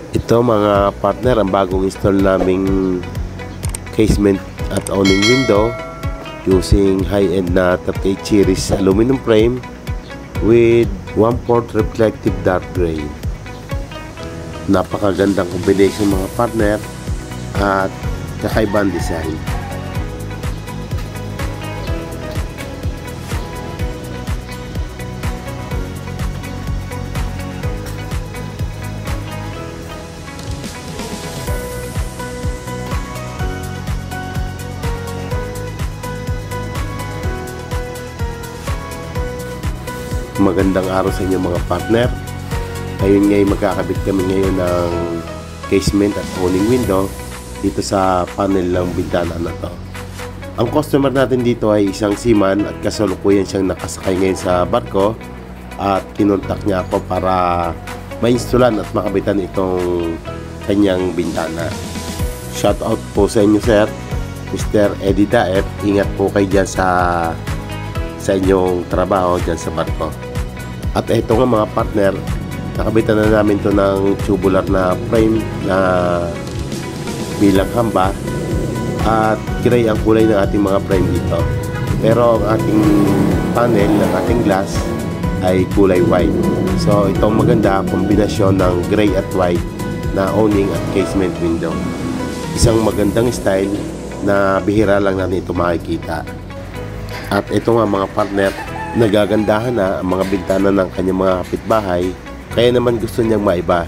Ito mga partner, ang bagong install naming casement at awning window using high-end na 38 series aluminum frame with 1/4 reflective dark gray. Napakagandang combination mga partner at kakaibang design. Magandang araw sa inyo mga partner. Ngayon magkakabit kami ngayon ng casement at awning window dito sa panel ng bintana na to. Ang customer natin dito ay isang seaman at kasalukuyan siyang nakasakay ngayon sa barko at kinontak niya ako para ma-installan at makabitan itong kanyang bintana. Shout out po sa inyo sir, Mr. Eddie Daep. Ingat po kayo dyan sa inyong trabaho dyan sa barko. At ito nga mga partner, nakabitan na namin to ng tubular na frame na bilang hamba at gray ang kulay ng ating mga frame dito. Pero ang ating panel ng ating glass ay kulay white. So itong maganda kombinasyon ng gray at white na awning at casement window. Isang magandang style na bihira lang natin ito makikita. At ito nga mga partner, nagagandahan na ang mga bintana ng kanyang mga kapitbahay, kaya naman gusto niyang maiba.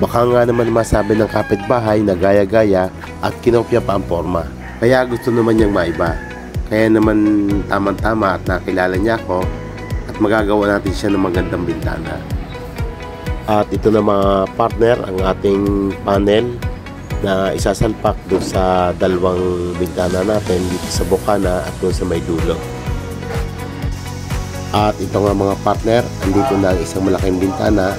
Baka nga naman masabi ng kapitbahay na gaya-gaya at kinopya pa ang forma, kaya gusto naman niyang maiba. Kaya naman tamang-tama at nakilala niya ako at magagawa natin siya ng magandang bintana. At ito na mga partner, ang ating panel na isasalpak doon sa dalawang bintana natin dito sa bukana at doon sa may dulo. At ito nga mga partner, andito na ang isang malaking bintana.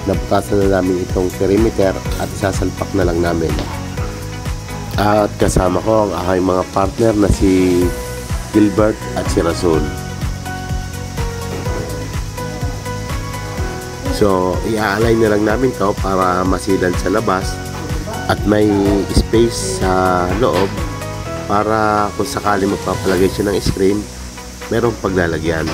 Nabutasan na namin itong perimeter at isasalpak na lang namin. At kasama ko ang aking mga partner na si Gilbert at si Rasul. So i-align na lang namin to para masilan sa labas at may space sa loob para kung sakali magpapalagay siya ng screen, merong paglalagyan.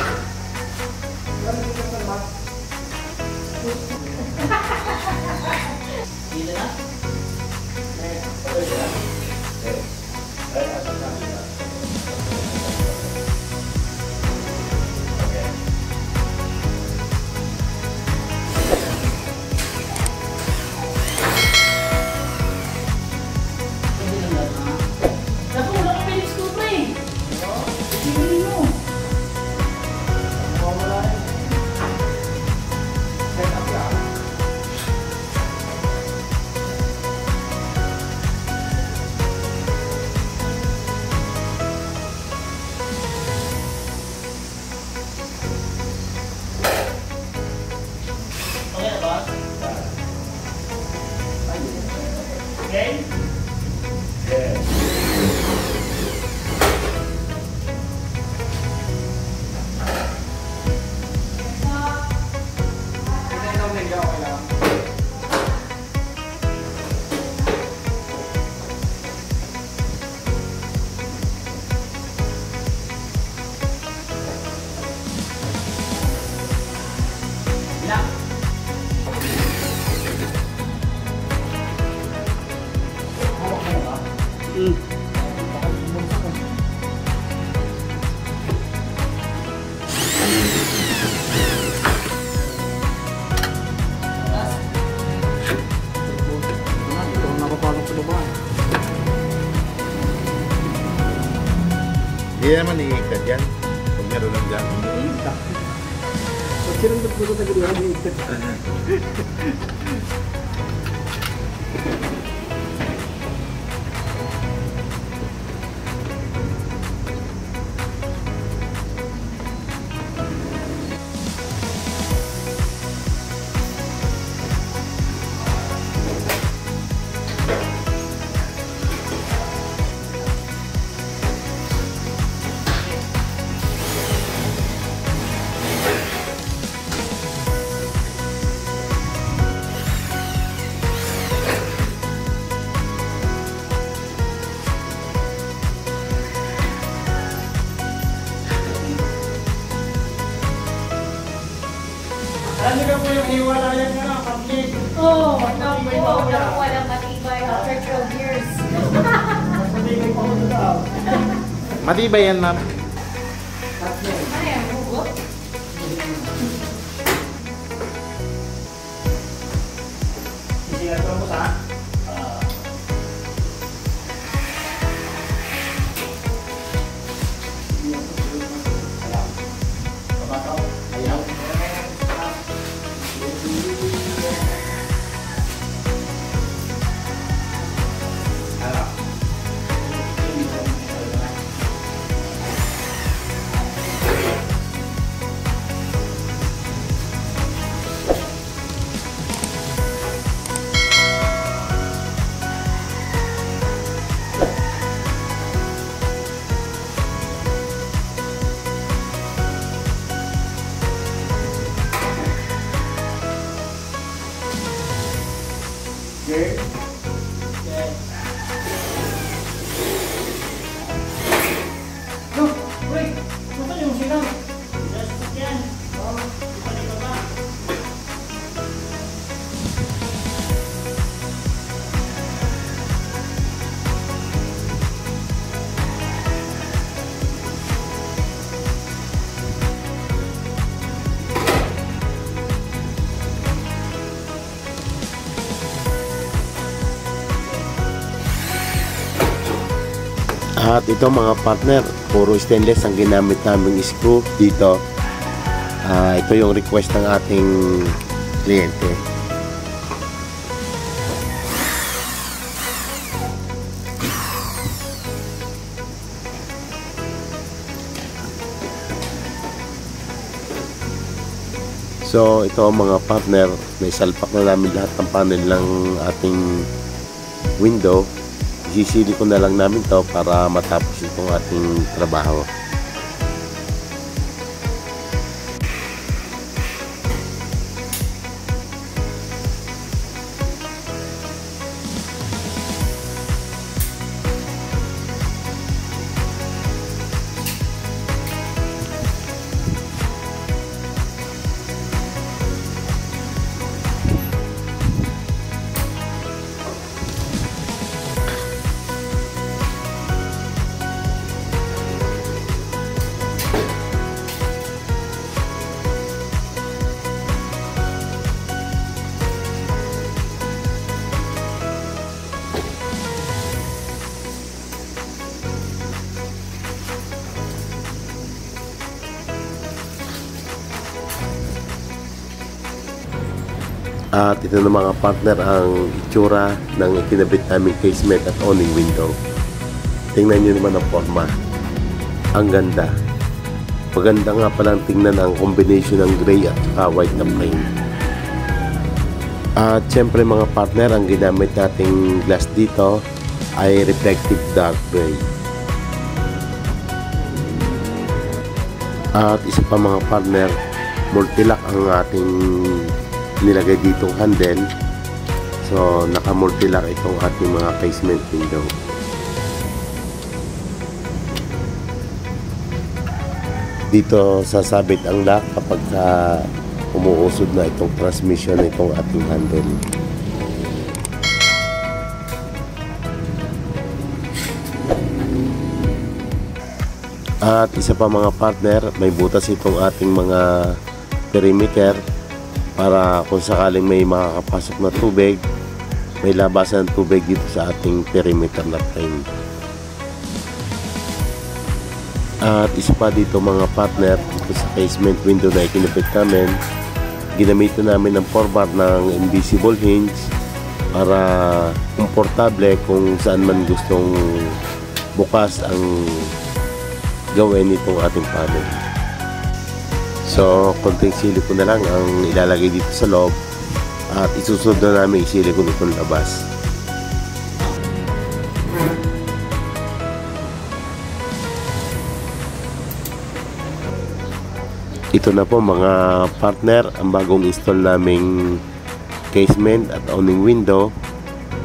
Okay? Yeah. Hindi naman iikot yan. Kung meron lang dyan. Pag sinong nagpuso na gano'n, iikot. yung hiwalayan ka na, kapit. Oo, walang matibay after 12 years. Matibay pa ko daw. Matibay yan, ma'am. Ano yan, hugot? Isigato mo sa? Okay. No, wait. Nasaan yung sinaw? Yan. Oh, ipalik ba? At ito mga partner, puro stainless ang ginamit naming screw dito. Ito yung request ng ating kliyente. So ito mga partner, may salpak na namin lahat ng panel ng ating window. Isisili ko na lang namin to para matapos itong ating trabaho. At ito na mga partner ang itsura ng ikinabit naming casement at awning window. Tingnan nyo naman ang forma. Ang ganda. Maganda nga palang tingnan ang combination ng gray at white na frame. At syempre mga partner, ang ginamit nating glass dito ay reflective dark gray. At isa pa mga partner, multilock ang ating nilagay ditong handle. So naka multilock itong ating mga casement window. Dito sasabit ang lock kapag umuusod na itong transmission nitong ating handle. At isa pa mga partner, may butas itong ating mga perimeter para kung sakaling may makakapasok na tubig, may labasan ng tubig dito sa ating perimeter na frame. At isa pa dito mga partner, dito sa casement window na ikinupit namin, ginamitan namin ng 4-bar ng invisible hinge para komportable kung saan man gustong bukas ang gawin itong ating panel. So, konting silikon na lang ang ilalagay dito sa loob at isusunod na namin isilikon itong labas. Ito na po mga partner, ang bagong install naming casement at awning window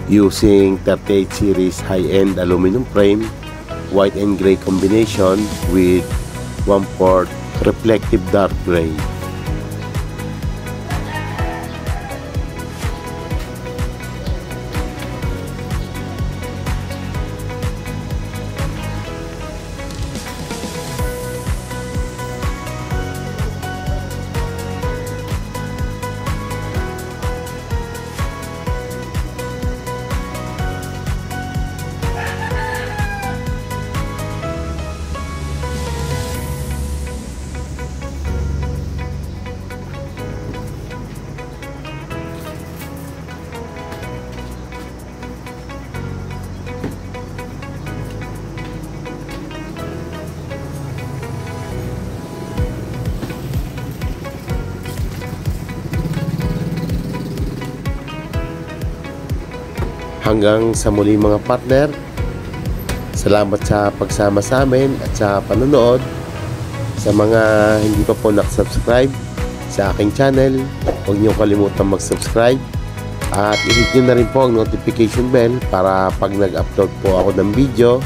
using 38 series high-end aluminum frame, white and gray combination with 1/4 reflective dark gray. Hanggang sa muli mga partner, salamat sa pagsama sa amin at sa panonood. Sa mga hindi pa po nakasubscribe sa aking channel, huwag niyo kalimutan mag-subscribe at i-hit nyo na rin po ang notification bell para pag nag-upload po ako ng video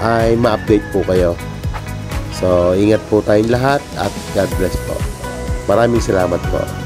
ay ma-update po kayo. So, ingat po tayong lahat at God bless po. Maraming salamat po.